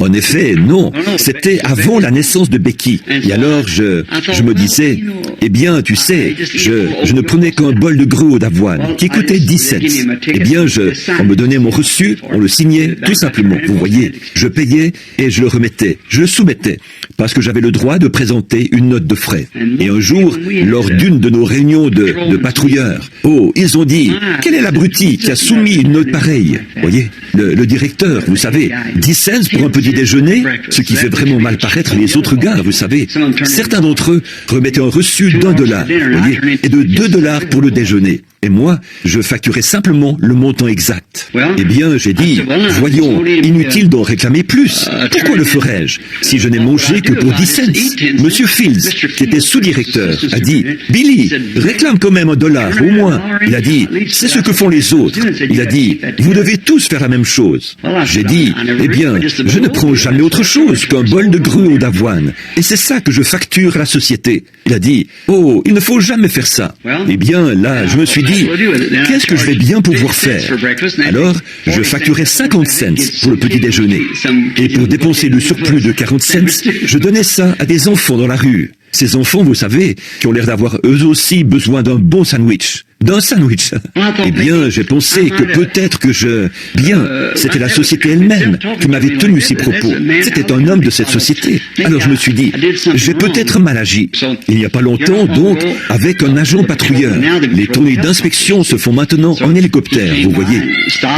En effet, non. C'était avant la naissance de Becky. Et alors, je me disais, eh bien, tu sais, je ne prenais qu'un bol de gruau d'avoine qui coûtait 10 cents. Eh bien, on me donnait mon reçu, on le signait, tout simplement. Vous voyez, je payais et je le remettais. Je le soumettais. Parce que j'avais le droit de présenter une note de frais. Et un jour, lors d'une de nos réunions de patrouilleurs, ils ont dit, quel est l'abruti qui a soumis une note pareille? Vous voyez, le directeur, vous savez, 10 cents pour un petit déjeuner, ce qui fait vraiment mal paraître les autres gars, vous savez. Certains d'entre eux remettaient un reçu d'1 dollar, vous voyez, et de 2 dollars pour le déjeuner. Et moi, je facturais simplement le montant exact. Eh bien, j'ai dit, voyons, inutile d'en réclamer plus. Pourquoi le ferais-je si je n'ai mangé que pour 10 cents? Monsieur Fields, qui était sous-directeur, a dit, Billy, réclame quand même $1 au moins. Il a dit, c'est ce que font les autres. Il a dit, vous devez tous faire la même chose. J'ai dit, eh bien, je ne prends jamais autre chose qu'un bol de gruau d'avoine. Et c'est ça que je facture à la société. Il a dit, oh, il ne faut jamais faire ça. Eh bien, là, je me suis dit, qu'est-ce que je vais bien pouvoir faire? Alors, je facturais 50 cents pour le petit déjeuner. Et pour dépenser le surplus de 40 cents, je donnais ça à des enfants dans la rue. Ces enfants, vous savez, qui ont l'air d'avoir eux aussi besoin d'un bon sandwich. D'un sandwich. Eh bien, j'ai pensé que peut-être que c'était la société elle-même qui m'avait tenu ces propos. C'était un homme de cette société. Alors je me suis dit, j'ai peut-être mal agi. Il n'y a pas longtemps, donc, avec un agent patrouilleur. Les tournées d'inspection se font maintenant en hélicoptère, vous voyez.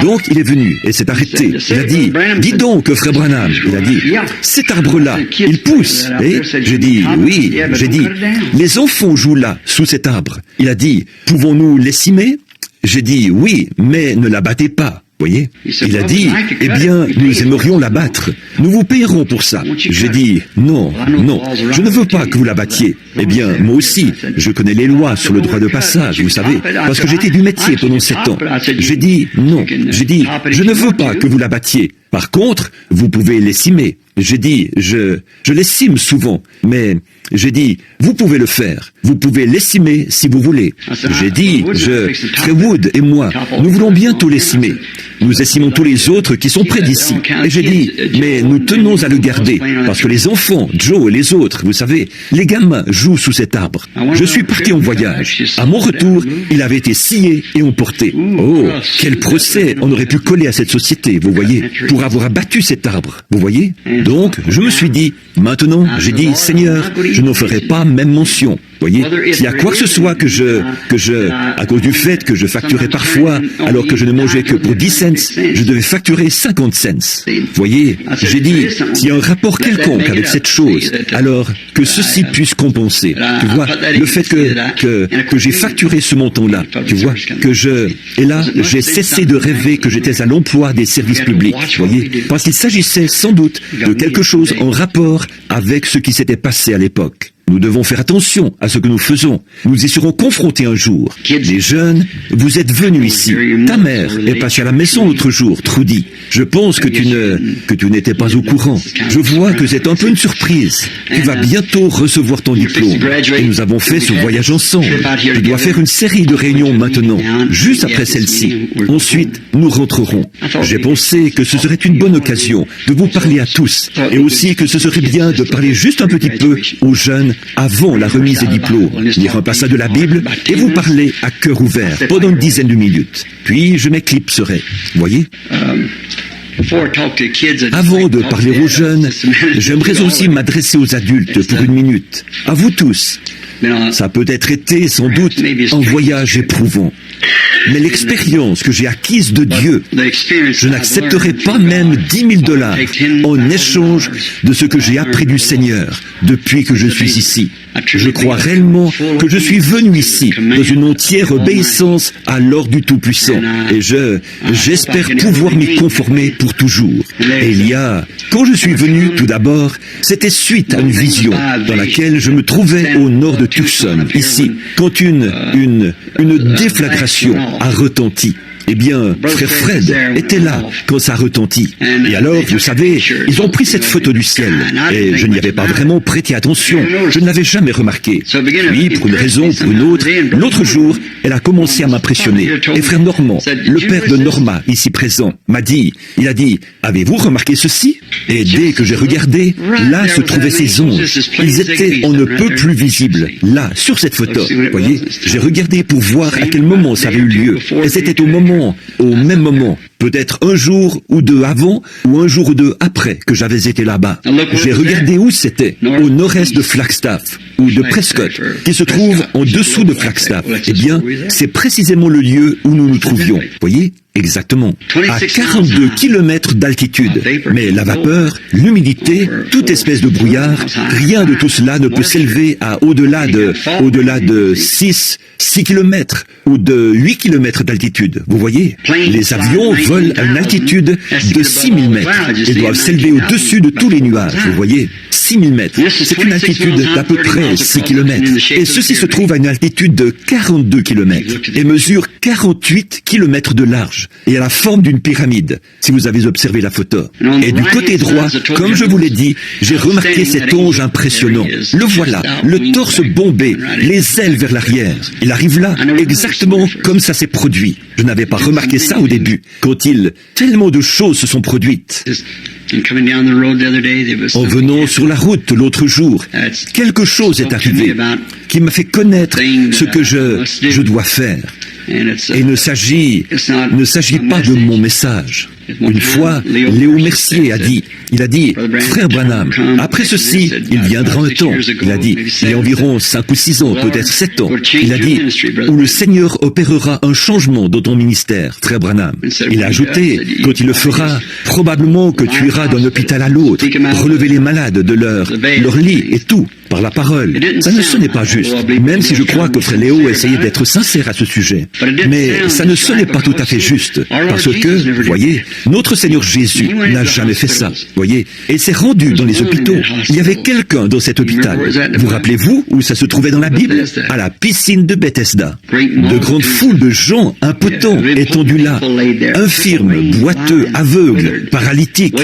Donc, il est venu et s'est arrêté. Il a dit, dis donc, frère Branham. Il a dit, cet arbre-là, il pousse. Et j'ai dit, oui. J'ai dit, les enfants jouent là, sous cet arbre. Il a dit, pouvons-nous l'essimer? J'ai dit, oui, mais ne la battez pas. Voyez? Il a dit, eh bien, nous aimerions la battre. Nous vous payerons pour ça. J'ai dit, non, je ne veux pas que vous la battiez. Eh bien, moi aussi, je connais les lois sur le droit de passage, vous savez, parce que j'étais du métier pendant 7 ans. J'ai dit, non, je ne veux pas que vous la battiez. Par contre, vous pouvez l'essimer. J'ai dit, je l'estime souvent, mais j'ai dit, vous pouvez le faire. Vous pouvez l'estimer si vous voulez. J'ai dit, Wood et moi, nous voulons bientôt l'estimer. Nous estimons tous les autres qui sont près d'ici. Et j'ai dit, mais nous tenons à le garder, parce que les enfants, Joe et les autres, vous savez, les gamins jouent sous cet arbre. Je suis parti en voyage. À mon retour, il avait été scié et emporté. Oh, quel procès on aurait pu coller à cette société, vous voyez, pour avoir abattu cet arbre, vous voyez. Donc, je me suis dit, maintenant, j'ai dit, Seigneur, je n'en ferai pas même mention. Voyez, s'il y a quoi que ce soit à cause du fait que je facturais parfois, alors que je ne mangeais que pour 10 cents, je devais facturer 50 cents. Voyez, j'ai dit, s'il y a un rapport quelconque avec cette chose, alors que ceci puisse compenser. Tu vois, le fait que j'ai facturé ce montant-là, tu vois, et là, j'ai cessé de rêver que j'étais à l'emploi des services publics, voyez, parce qu'il s'agissait sans doute de quelque chose en rapport avec ce qui s'était passé à l'époque. Nous devons faire attention à ce que nous faisons. Nous y serons confrontés un jour. Les jeunes, vous êtes venus ici. Ta mère est passée à la maison l'autre jour, Trudy. Je pense que tu n'étais pas au courant. Je vois que c'est un peu une surprise. Tu vas bientôt recevoir ton diplôme. Et nous avons fait ce voyage ensemble. Tu dois faire une série de réunions maintenant, juste après celle-ci. Ensuite, nous rentrerons. J'ai pensé que ce serait une bonne occasion de vous parler à tous. Et aussi que ce serait bien de parler juste un petit peu aux jeunes avant la remise des diplômes, lire un passage de la Bible et vous parler à cœur ouvert pendant une dizaine de minutes. Puis je m'éclipserai. Voyez? Avant de parler aux jeunes, j'aimerais aussi m'adresser aux adultes pour une minute. À vous tous. Ça a peut-être été, sans doute, un voyage éprouvant. Mais l'expérience que j'ai acquise de Dieu, je n'accepterai pas même 10 000 $ en échange de ce que j'ai appris du Seigneur depuis que je suis ici. Je crois réellement que je suis venu ici dans une entière obéissance à l'ordre du Tout-Puissant. Et j'espère pouvoir m'y conformer pour toujours. Et quand je suis venu, tout d'abord, c'était suite à une vision dans laquelle je me trouvais au nord de Tucson, ici, quand une déflagration a retenti. Eh bien, frère Fred était là quand ça retentit. Et alors, vous savez, ils ont pris cette photo du ciel. Et je n'y avais pas vraiment prêté attention. Je ne l'avais jamais remarqué. Puis, pour une raison ou pour une autre, l'autre jour, elle a commencé à m'impressionner. Et frère Normand, le père de Norma, ici présent, il a dit, avez-vous remarqué ceci? Et dès que j'ai regardé, là se trouvaient ces onges. Ils étaient on ne peut plus visibles, là, sur cette photo. Voyez, j'ai regardé pour voir à quel moment ça avait eu lieu. Et c'était au même moment, peut-être un jour ou deux avant, ou un jour ou deux après que j'avais été là-bas. J'ai regardé où c'était, au nord-est de Flagstaff, ou de Prescott, qui se trouve en dessous de Flagstaff. Eh bien, c'est précisément le lieu où nous nous trouvions. Voyez? Exactement. À 42 kilomètres d'altitude. Mais la vapeur, l'humidité, toute espèce de brouillard, rien de tout cela ne peut s'élever à au-delà de 6 kilomètres ou de 8 kilomètres d'altitude. Vous voyez? Les avions volent à une altitude de 6000 mètres et doivent s'élever au-dessus de tous les nuages. Vous voyez? 6000 mètres. C'est une altitude d'à peu près 6 kilomètres. Et ceci se trouve à une altitude de 42 kilomètres et mesure 48 kilomètres de large. Et à la forme d'une pyramide, si vous avez observé la photo. Et du côté droit, comme je vous l'ai dit, j'ai remarqué cet ange impressionnant. Le voilà, le torse bombé, les ailes vers l'arrière. Il arrive là, exactement comme ça s'est produit. Je n'avais pas remarqué ça au début, tellement de choses se sont produites. En venant sur la route l'autre jour, quelque chose est arrivé qui m'a fait connaître ce que je dois faire. Et il ne s'agit pas de mon message. Une fois, Léo Mercier a dit, frère Branham, après ceci, il viendra un temps, il a dit, il y a environ 5 ou 6 ans, peut-être 7 ans, il a dit, où le Seigneur opérera un changement dans ton ministère, frère Branham. Il a ajouté, quand il le fera, probablement que tu iras d'un hôpital à l'autre, relever les malades de leur lit et tout, par la parole. Ça ne sonnait pas juste, même si je crois que frère Léo essayait d'être sincère à ce sujet. Mais ça ne sonnait pas tout à fait juste, parce que, voyez, notre Seigneur Jésus n'a jamais fait ça, voyez, et s'est rendu dans les hôpitaux. Il y avait quelqu'un dans cet hôpital. Vous rappelez-vous où ça se trouvait dans la Bible? À la piscine de Bethesda. De grandes foules de gens impotents étendus là, infirmes, boiteux, aveugles, paralytiques.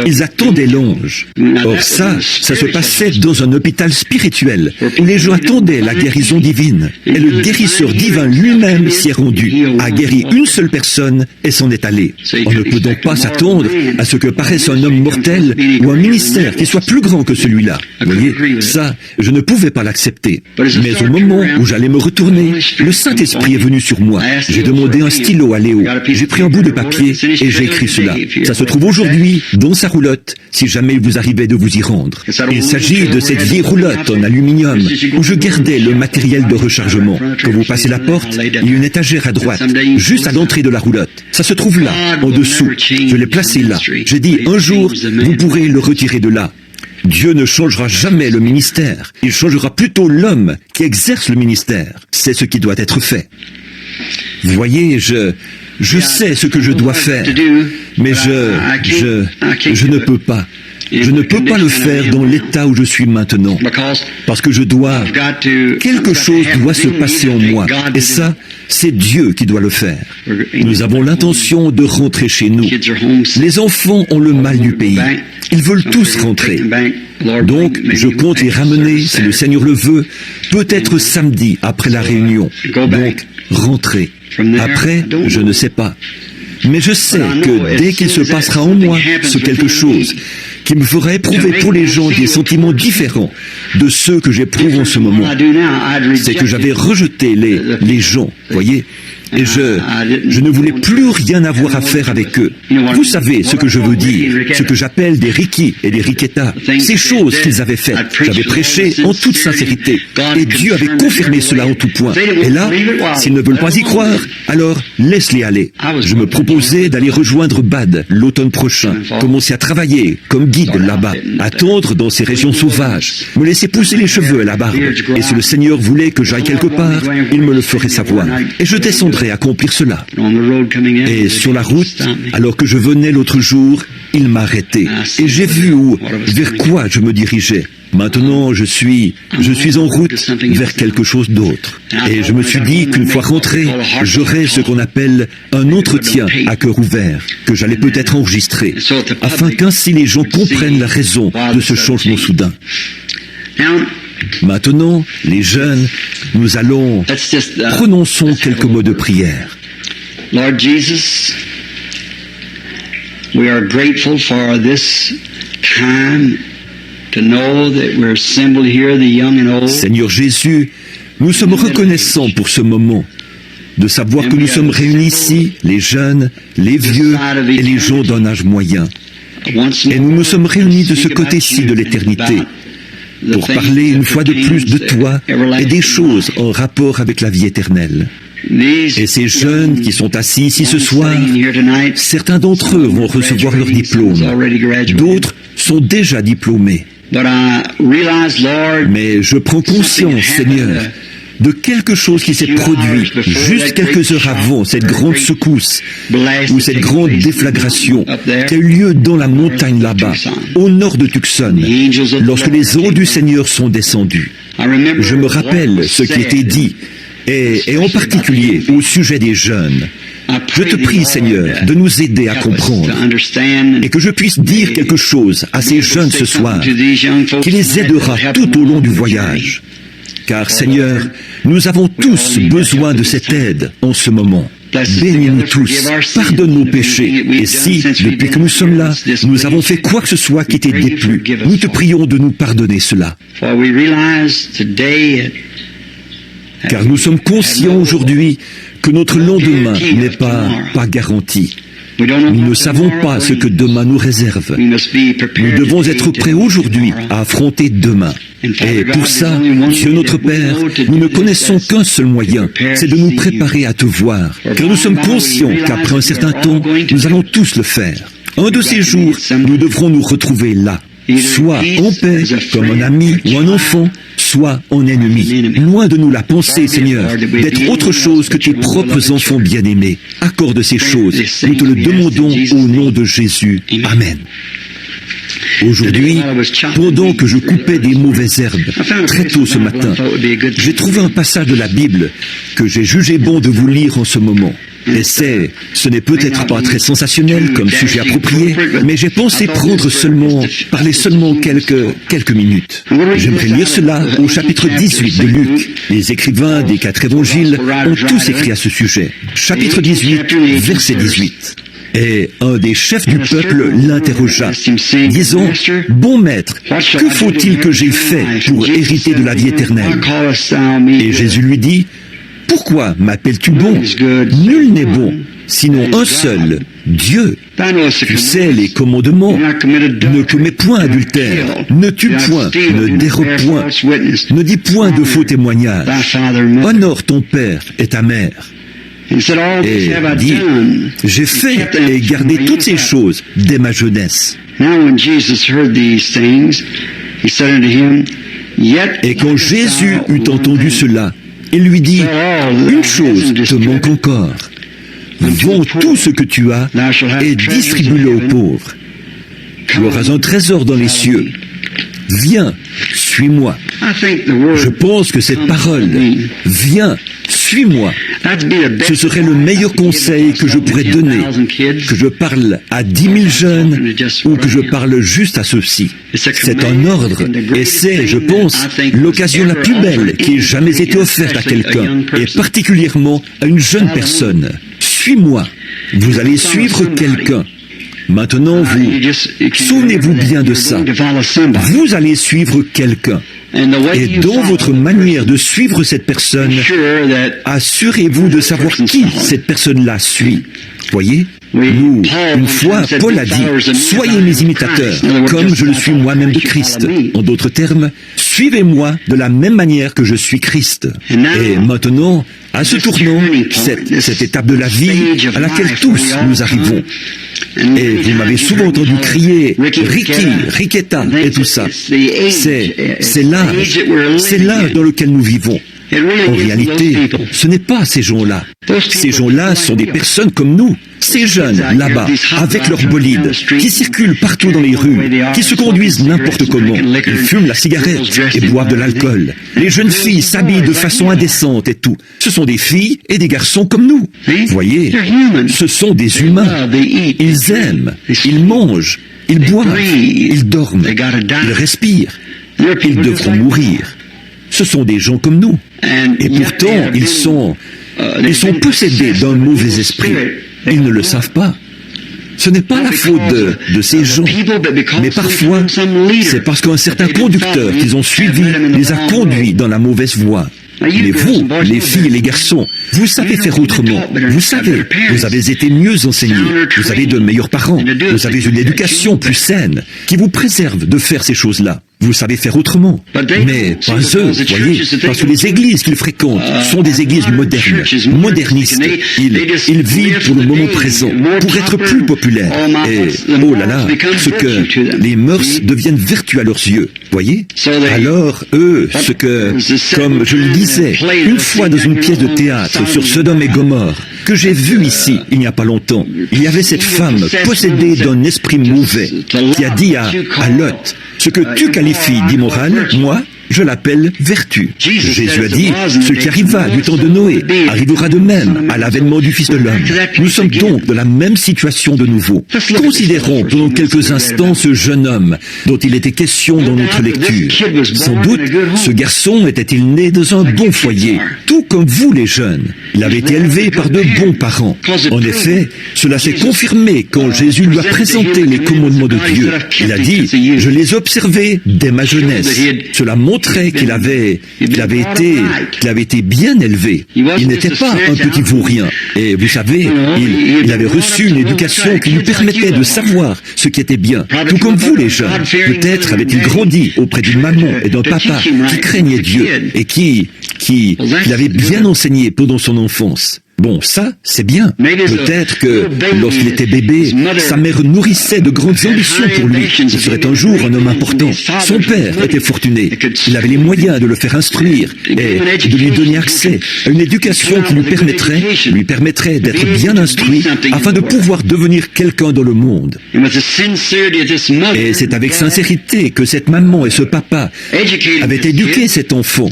Ils attendaient l'ange. Or ça se passait dans un hôpital spirituel où les gens attendaient la guérison divine. Et le guérisseur divin lui-même s'y est rendu, a guéri une seule personne et s'en est allé. On ne peut donc pas s'attendre à ce que paraisse un homme mortel ou un ministère qui soit plus grand que celui-là. Vous voyez, ça, je ne pouvais pas l'accepter. Mais au moment où j'allais me retourner, le Saint-Esprit est venu sur moi. J'ai demandé un stylo à Léo. J'ai pris un bout de papier et j'ai écrit cela. Ça se trouve aujourd'hui dans sa roulotte, si jamais il vous arrivait de vous y rendre. Il s'agit de cette vieille roulotte en aluminium où je gardais le matériel de rechargement. Quand vous passez la porte, il y a une étagère à droite, juste à l'entrée de la roulotte. Ça se trouve là, en dessous. Je l'ai placé là. J'ai dit, un jour, vous pourrez le retirer de là. Dieu ne changera jamais le ministère. Il changera plutôt l'homme qui exerce le ministère. C'est ce qui doit être fait. Vous voyez, je sais ce que je dois faire, mais je ne peux pas. Je ne peux pas le faire dans l'état où je suis maintenant, parce que quelque chose doit se passer en moi, et ça, c'est Dieu qui doit le faire. Nous avons l'intention de rentrer chez nous. Les enfants ont le mal du pays. Ils veulent tous rentrer. Donc, je compte les ramener, si le Seigneur le veut, peut-être samedi après la réunion. Donc, rentrer. Après, je ne sais pas. Mais je sais que dès qu'il se passera en moi ce quelque chose qui me fera éprouver pour les gens des sentiments différents de ceux que j'éprouve en ce moment, c'est que j'avais rejeté les gens, voyez. Et je ne voulais plus rien avoir à faire avec eux. Vous savez ce que je veux dire, ce que j'appelle des Rikki et des Riketa, ces choses qu'ils avaient faites. J'avais prêché en toute sincérité, et Dieu avait confirmé cela en tout point. Et là, s'ils ne veulent pas y croire, alors laisse-les aller. Je me proposais d'aller rejoindre Bad l'automne prochain, commencer à travailler comme guide là-bas, attendre dans ces régions sauvages, me laisser pousser les cheveux et la barbe. Et si le Seigneur voulait que j'aille quelque part, il me le ferait savoir. Et je descendrai voudrais accomplir cela. Et sur la route, alors que je venais l'autre jour, il m'a arrêté. Et j'ai vu vers quoi je me dirigeais. Maintenant, je suis en route vers quelque chose d'autre. Et je me suis dit qu'une fois rentré, j'aurais ce qu'on appelle un entretien à cœur ouvert, que j'allais peut-être enregistrer, afin qu'ainsi les gens comprennent la raison de ce changement soudain. Maintenant, les jeunes, nous allons, prononçons quelques mots de prière. Lord Jesus, we are grateful for this time to know that we're assembled here, the young and old. Seigneur Jésus, nous sommes reconnaissants pour ce moment, de savoir que nous sommes réunis ici, les jeunes, les vieux et les gens d'un âge moyen. Et nous nous sommes réunis de ce côté-ci de l'éternité, pour parler une fois de plus de toi et des choses en rapport avec la vie éternelle. Et ces jeunes qui sont assis ici ce soir, certains d'entre eux vont recevoir leur diplôme, d'autres sont déjà diplômés. Mais je prends conscience, Seigneur, de quelque chose qui s'est produit juste quelques heures avant cette grande secousse ou cette grande déflagration qui a eu lieu dans la montagne là-bas, au nord de Tucson, lorsque les anges du Seigneur sont descendus. Je me rappelle ce qui était dit, et en particulier au sujet des jeunes. Je te prie, Seigneur, de nous aider à comprendre et que je puisse dire quelque chose à ces jeunes ce soir qui les aidera tout au long du voyage. Car, Seigneur, nous avons tous besoin de cette aide en ce moment. Bénis-nous tous, pardonne nos péchés, et si, depuis que nous sommes là, nous avons fait quoi que ce soit qui t'ait déplu, nous te prions de nous pardonner cela. Car nous sommes conscients aujourd'hui que notre lendemain n'est pas garanti. Nous ne savons pas ce que demain nous réserve. Nous devons être prêts aujourd'hui à affronter demain. Et pour ça, Dieu notre Père, nous ne connaissons qu'un seul moyen, c'est de nous préparer à te voir. Car nous sommes conscients qu'après un certain temps, nous allons tous le faire. Un de ces jours, nous devrons nous retrouver là, soit en paix, comme un ami ou un enfant, soit en ennemi. Loin de nous la pensée, Seigneur, d'être autre chose que tes propres enfants bien-aimés. Accorde ces choses. Nous te le demandons au nom de Jésus. Amen. Aujourd'hui, pendant que je coupais des mauvaises herbes, très tôt ce matin, j'ai trouvé un passage de la Bible que j'ai jugé bon de vous lire en ce moment. Et ce n'est peut-être pas très sensationnel comme sujet approprié, mais j'ai pensé parler seulement quelques minutes. J'aimerais lire cela au chapitre 18 de Luc. Les écrivains des 4 évangiles ont tous écrit à ce sujet. Chapitre 18, verset 18. Et un des chefs du peuple l'interrogea, disant, « Bon maître, que faut-il que j'aie fait pour hériter de la vie éternelle ?» Et Jésus lui dit, « Pourquoi m'appelles-tu bon? Nul n'est bon, sinon un seul, Dieu. Tu sais les commandements. Ne commets point adultère, ne tue point, ne dérobe point, ne dis point de faux témoignages. Honore ton père et ta mère. » Et dit, « J'ai fait et gardé toutes ces choses dès ma jeunesse. » Et quand Jésus eut entendu cela, il lui dit, « Une chose te manque encore. Vends tout ce que tu as et distribue-le aux pauvres. Tu auras un trésor dans les cieux. Viens, suis-moi. » Je pense que cette parole, « Viens, suis-moi », ce serait le meilleur conseil que je pourrais donner, que je parle à 10 000 jeunes ou que je parle juste à ceux-ci. C'est un ordre et c'est, je pense, l'occasion la plus belle qui ait jamais été offerte à quelqu'un et particulièrement à une jeune personne. Suis-moi. Vous allez suivre quelqu'un. Maintenant, souvenez-vous bien de ça. Vous allez suivre quelqu'un. Et dans votre manière de suivre cette personne, assurez-vous de savoir qui cette personne-là suit. Voyez, une fois, Paul a dit, « Soyez mes imitateurs, comme je le suis moi-même de Christ. » En d'autres termes, suivez-moi de la même manière que je suis Christ. Et maintenant, à ce tournant, cette étape de la vie à laquelle tous nous arrivons. Et vous m'avez souvent entendu crier Ricky, Riquetta et tout ça. C'est l'âge dans lequel nous vivons. En réalité, ce n'est pas ces gens-là. Ces gens-là sont des personnes comme nous. Ces jeunes, là-bas, avec leurs bolides, qui circulent partout dans les rues, qui se conduisent n'importe comment. Ils fument la cigarette et boivent de l'alcool. Les jeunes filles s'habillent de façon indécente et tout. Ce sont des filles et des garçons comme nous. Voyez, ce sont des humains. Ils aiment, ils mangent, ils boivent, ils dorment, ils respirent. Ils devront mourir. Ce sont des gens comme nous. Et pourtant, ils sont possédés d'un mauvais esprit. Ils ne le savent pas. Ce n'est pas la faute de ces gens, mais parfois, c'est parce qu'un certain conducteur qu'ils ont suivi les a conduits dans la mauvaise voie. Mais vous, les filles et les garçons, vous savez faire autrement. Vous savez, vous avez été mieux enseignés. Vous avez de meilleurs parents. Vous avez une éducation plus saine qui vous préserve de faire ces choses-là. Vous savez faire autrement. Mais pas eux, voyez, parce que les églises qu'ils fréquentent sont des églises modernes, modernistes. Ils vivent pour le moment présent, pour être plus populaires. Et, oh là là, ce que les mœurs deviennent vertus à leurs yeux, voyez. Alors, eux, comme je le disais, une fois dans une pièce de théâtre sur Sodome et Gomorrhe, que j'ai vu ici, il n'y a pas longtemps, il y avait cette femme possédée d'un esprit mauvais, qui a dit à Lot, ce que tu qualifies d'immoral, moi, je l'appelle vertu. Jésus a dit, ce qui arriva du temps de Noé arrivera de même à l'avènement du Fils de l'homme. Nous sommes donc dans la même situation de nouveau. Considérons pendant quelques instants ce jeune homme dont il était question dans notre lecture. Sans doute, ce garçon était-il né dans un bon foyer, tout comme vous les jeunes. Il avait été élevé par de bons parents. En effet, cela s'est confirmé quand Jésus lui a présenté les commandements de Dieu. Il a dit, je les ai observés dès ma jeunesse. Cela montrait qu'il avait été bien élevé. Il n'était pas un petit vaurien. Et vous savez, il avait reçu une éducation qui lui permettait de savoir ce qui était bien. Tout comme vous les jeunes. Peut-être avait-il grandi auprès d'une maman et d'un papa qui craignaient Dieu et qui l'avait bien enseigné pendant son enfance. Bon, ça, c'est bien. Peut-être que, lorsqu'il était bébé, sa mère nourrissait de grandes ambitions pour lui. Il serait un jour un homme important. Son père était fortuné. Il avait les moyens de le faire instruire et de lui donner accès à une éducation qui lui permettrait d'être bien instruit afin de pouvoir devenir quelqu'un dans le monde. Et c'est avec sincérité que cette maman et ce papa avaient éduqué cet enfant.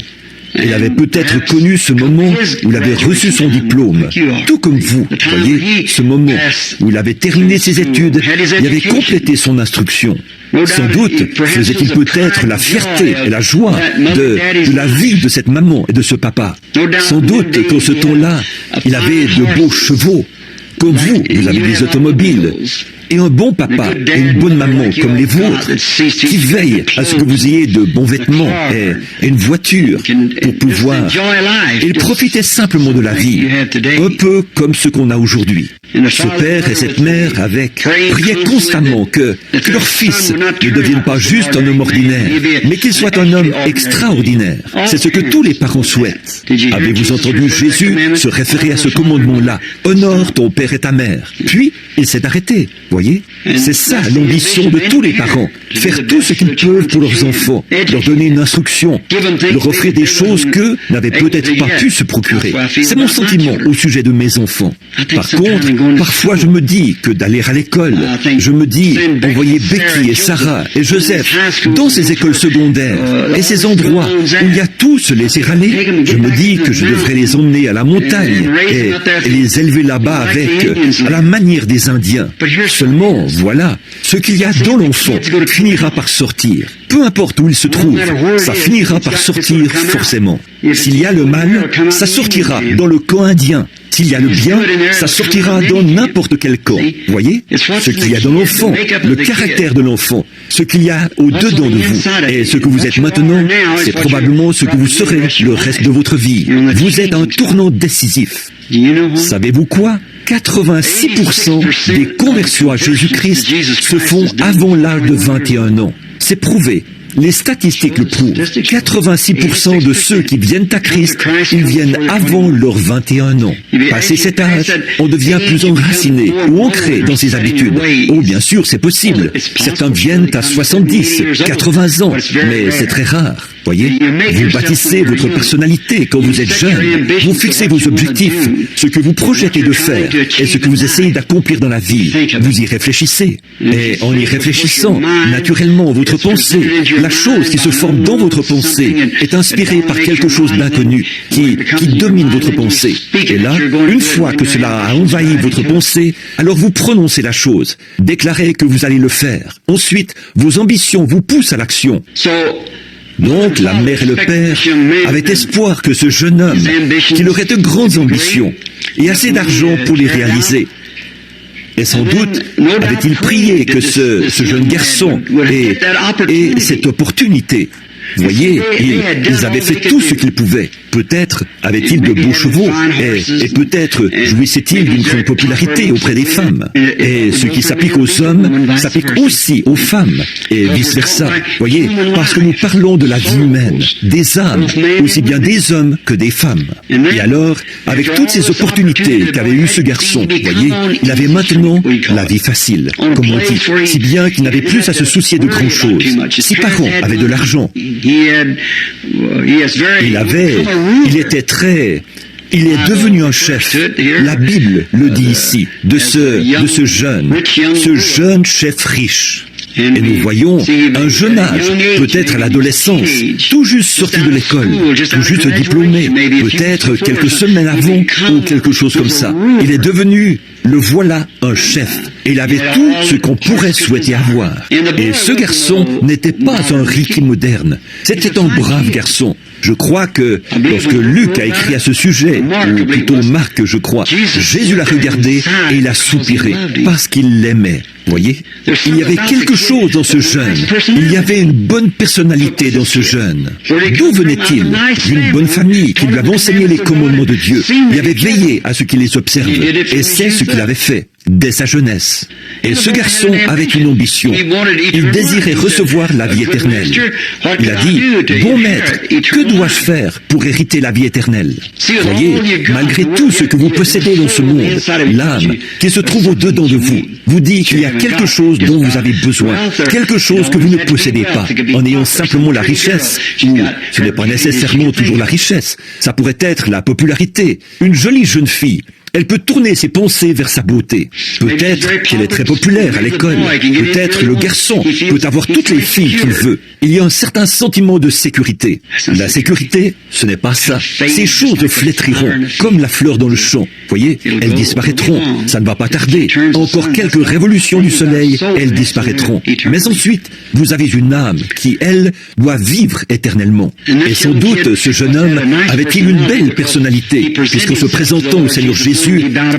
Il avait peut-être connu ce moment où il avait reçu son diplôme, tout comme vous, voyez, ce moment où il avait terminé ses études et avait complété son instruction. Sans doute faisait-il peut-être la fierté et la joie de la vie de cette maman et de ce papa. Sans doute qu'en ce temps-là, il avait de beaux chevaux. Comme vous avez des automobiles. Et un bon papa et une bonne maman comme les vôtres, qui veillent à ce que vous ayez de bons vêtements et une voiture pour pouvoir... Ils profitaient simplement de la vie, un peu comme ce qu'on a aujourd'hui. Ce père et cette mère priaient constamment que leur fils ne devienne pas juste un homme ordinaire, mais qu'il soit un homme extraordinaire. C'est ce que tous les parents souhaitent. Avez-vous entendu Jésus se référer à ce commandement-là? Honore ton père et ta mère. Puis, il s'est arrêté. Voyez, c'est ça l'ambition de tous les parents. Faire tout ce qu'ils peuvent pour leurs enfants, leur donner une instruction, leur offrir des choses qu'eux n'avaient peut-être pas pu se procurer. C'est mon sentiment au sujet de mes enfants. Par contre, parfois je me dis que d'aller à l'école, je me dis envoyer Becky et Sarah et Joseph dans ces écoles secondaires et ces endroits où il y a tout se laisser aller, je me dis que je devrais les emmener à la montagne et les élever là-bas à la manière des Indiens. Seulement, voilà, ce qu'il y a dans l'enfant finira par sortir. Peu importe où il se trouve, ça finira par sortir forcément. S'il y a le mal, ça sortira dans le camp indien. S'il y a le bien, ça sortira dans n'importe quel camp. Voyez, ce qu'il y a dans l'enfant, le caractère de l'enfant, ce qu'il y a au-dedans de vous. Et ce que vous êtes maintenant, c'est probablement ce que vous serez le reste de votre vie. Vous êtes un tournant décisif. Savez-vous quoi? 86% des conversions à Jésus-Christ se font avant l'âge de 21 ans. C'est prouvé. Les statistiques le prouvent. 86% de ceux qui viennent à Christ, ils viennent avant leurs 21 ans. Passé cet âge, on devient plus enraciné ou ancré dans ses habitudes. Oh, bien sûr, c'est possible. Certains viennent à 70, 80 ans, mais c'est très rare. Voyez, vous bâtissez votre personnalité quand vous êtes jeune. Vous fixez vos objectifs, ce que vous projetez de faire et ce que vous essayez d'accomplir dans la vie. Vous y réfléchissez. Et en y réfléchissant, naturellement, votre pensée, la chose qui se forme dans votre pensée, est inspirée par quelque chose d'inconnu qui domine votre pensée. Et là, une fois que cela a envahi votre pensée, alors vous prononcez la chose, déclarez que vous allez le faire. Ensuite, vos ambitions vous poussent à l'action. Donc, la mère et le père avaient espoir que ce jeune homme, qu'il aurait de grandes ambitions et assez d'argent pour les réaliser. Et sans doute avait-il prié que ce jeune garçon ait cette opportunité. Vous voyez, ils avaient fait tout ce qu'ils pouvaient. Peut-être avaient-ils de beaux chevaux, et peut-être jouissaient-ils d'une grande popularité auprès des femmes. Et ce qui s'applique aux hommes s'applique aussi aux femmes, et vice-versa. Vous voyez, parce que nous parlons de la vie humaine, des âmes, aussi bien des hommes que des femmes. Et alors, avec toutes ces opportunités qu'avait eu ce garçon, vous voyez, il avait maintenant la vie facile, comme on dit, si bien qu'il n'avait plus à se soucier de grand-chose. Ses parents avaient de l'argent. Il est devenu un chef. La Bible le dit ici, de ce jeune chef riche. Et nous voyons un jeune âge, peut-être à l'adolescence, tout juste sorti de l'école, tout juste diplômé, peut-être quelques semaines avant ou quelque chose comme ça. Il est devenu, le voilà, un chef. Et il avait tout ce qu'on pourrait souhaiter avoir. Et ce garçon n'était pas un Ricky moderne. C'était un brave garçon. Je crois que lorsque Luc a écrit à ce sujet, ou plutôt Marc, je crois, Jésus l'a regardé et il a soupiré parce qu'il l'aimait. Voyez, il y avait quelque chose dans ce jeune. Il y avait une bonne personnalité dans ce jeune. D'où venait-il? D'une bonne famille qui lui avait enseigné les commandements de Dieu. Il avait veillé à ce qu'il les observe. Et c'est ce qu'il avait fait dès sa jeunesse. Et ce garçon avait une ambition. Il désirait recevoir la vie éternelle. Il a dit, « Bon maître, que dois-je faire pour hériter la vie éternelle ?» Voyez, malgré tout ce que vous possédez dans ce monde, l'âme qui se trouve au-dedans de vous, vous dit qu'il y a quelque chose dont vous avez besoin, quelque chose que vous ne possédez pas, en ayant simplement la richesse, ou ce n'est pas nécessairement toujours la richesse, ça pourrait être la popularité, une jolie jeune fille. Elle peut tourner ses pensées vers sa beauté. Peut-être qu'elle est très populaire à l'école. Peut-être le garçon peut avoir toutes les filles qu'il veut. Il y a un certain sentiment de sécurité. La sécurité, ce n'est pas ça. Ces choses flétriront, comme la fleur dans le champ. Voyez, elles disparaîtront. Ça ne va pas tarder. Encore quelques révolutions du soleil, elles disparaîtront. Mais ensuite, vous avez une âme qui, elle, doit vivre éternellement. Et sans doute, ce jeune homme avait-il une belle personnalité, puisqu'en se présentant au Seigneur Jésus,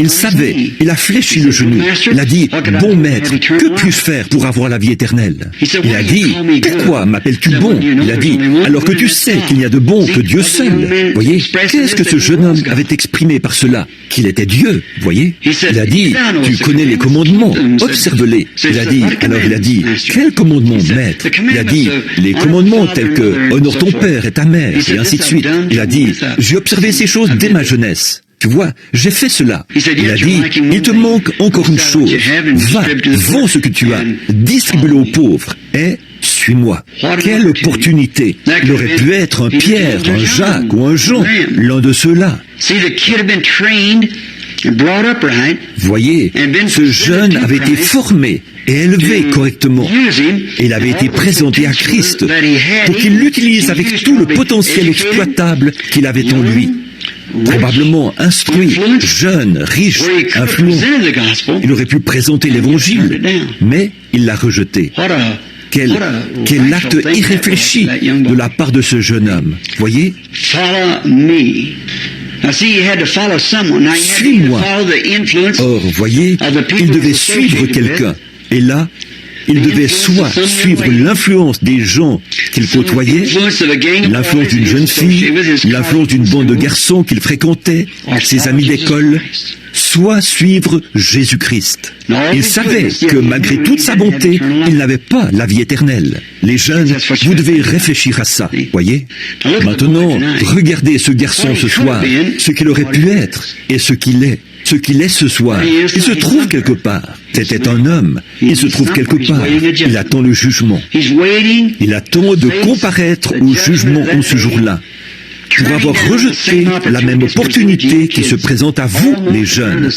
il savait, il a fléchi le genou. Il a dit, « Bon maître, que puis-je faire pour avoir la vie éternelle ?» Il a dit, « Pourquoi m'appelles-tu bon ?» Il a dit, « Alors que tu sais qu'il n'y a de bon que Dieu seul. » Voyez, qu'est-ce que ce jeune homme avait exprimé par cela? Qu'il était Dieu, voyez. Il a dit, « Tu connais les commandements, observe-les. » Il a dit, « Quels commandements, maître ?» Il a dit, « Les commandements tels que « Honore ton père et ta mère » et ainsi de suite. Il a dit, « J'ai observé ces choses dès ma jeunesse. » Tu vois, j'ai fait cela. Il a dit, il te manque encore une chose. Va, vends ce que tu as, distribue-le aux pauvres et suis-moi. Quelle opportunité! Il aurait pu être un Pierre, un Jacques ou un Jean, l'un de ceux-là. Voyez, ce jeune avait été formé et élevé correctement. Et il avait été présenté à Christ pour qu'il l'utilise avec tout le potentiel exploitable qu'il avait en lui. Probablement instruit, jeune, riche, influent. Il aurait pu présenter l'évangile, mais il l'a rejeté. Quel acte irréfléchi de la part de ce jeune homme. Voyez? Suis-moi. Or, voyez, il devait suivre quelqu'un. Et là, il devait soit suivre l'influence des gens qu'il côtoyait, l'influence d'une jeune fille, l'influence d'une bande de garçons qu'il fréquentait, ses amis d'école, soit suivre Jésus-Christ. Il savait que malgré toute sa bonté, il n'avait pas la vie éternelle. Les jeunes, vous devez réfléchir à ça, voyez? Maintenant, regardez ce garçon ce soir, ce qu'il aurait pu être et ce qu'il est. ce qu'il est ce soir. Il se trouve quelque part. C'était un homme. Il se trouve quelque part. Il attend le jugement. Il attend de comparaître au jugement en ce jour-là, pour avoir rejeté la même opportunité qui se présente à vous, les jeunes,